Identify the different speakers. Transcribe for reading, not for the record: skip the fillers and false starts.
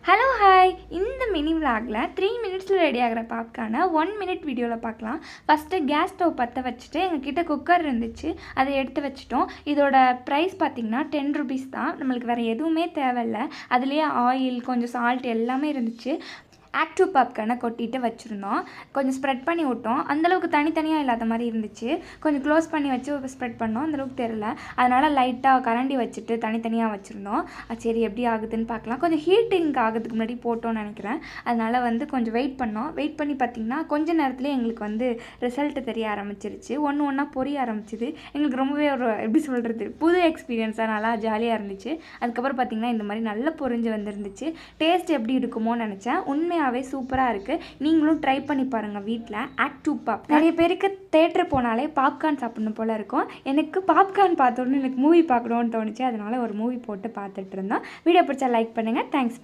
Speaker 1: Hello hi. இந்த mini விளாகில் 3 மினிட்ஸில் ready ஆகிற பாப்கார்னை 1 மினிட் வீடியோவில் பார்க்கலாம். ஃபஸ்ட்டு கேஸ் ஸ்டவ் பற்ற வச்சுட்டு எங்ககிட்ட குக்கர் இருந்துச்சு, அதை எடுத்து வச்சுட்டோம். இதோட ப்ரைஸ் பார்த்திங்கன்னா 10 ருபீஸ் தான். நம்மளுக்கு வேறு எதுவுமே தேவையில்லை. அதுலேயே ஆயில், கொஞ்சம் சால்ட் எல்லாமே இருந்துச்சு. ஆக்டிவ் பாப்கார்னை கொட்டிட்டு வச்சுருந்தோம். கொஞ்சம் ஸ்ப்ரெட் பண்ணி விட்டோம். அந்தளவுக்கு தனித்தனியாக இல்லாத மாதிரி இருந்துச்சு. கொஞ்சம் க்ளோஸ் பண்ணி வச்சு ஸ்ப்ரெட் பண்ணோம். அந்தளவுக்கு தெரில. அதனால் லைட்டாக கரண்டி வச்சுட்டு தனித்தனியாக வச்சுருந்தோம். சரி எப்படி ஆகுதுன்னு பார்க்கலாம். கொஞ்சம் ஹீட்டிங் ஆகிறதுக்கு முன்னாடி போட்டோன்னு நினைக்கிறேன். அதனால் கொஞ்சம் வெயிட் பண்ணோம். வெயிட் பண்ணி பார்த்திங்கன்னா கொஞ்சம் நேரத்துலேயே எங்களுக்கு ரிசல்ட்டு தெரிய ஆரம்பிச்சிருச்சு. ஒன்று ஒன்றா பொரிய ஆரம்பிச்சிது. எங்களுக்கு ரொம்பவே ஒரு எப்படி சொல்கிறது, புது எக்ஸ்பீரியன்ஸாக நல்லா ஜாலியாக இருந்துச்சு. அதுக்கப்புறம் பார்த்திங்கன்னா இந்த மாதிரி நல்லா பொரிஞ்சு வந்துருந்துச்சு. டேஸ்ட் எப்படி இருக்குமோன்னு நினச்சேன். உண்மையாகவே சூப்பராக இருக்குது. நீங்களும் ட்ரை பண்ணி பாருங்கள் வீட்டில். Active pop. நிறைய பேருக்கு தேட்டர் போனாலே பாப்கார்ன் சாப்பிடணும் போல் இருக்கும். எனக்கு பாப்கார்ன் பார்த்தோன்னு எனக்கு மூவி பார்க்கணுன்னு தோணுச்சு. அதனால் ஒரு மூவி போட்டு பார்த்துட்டு இருந்தோம். வீடியோ பிடிச்சா லைக் பண்ணுங்கள். தேங்க்ஸ்.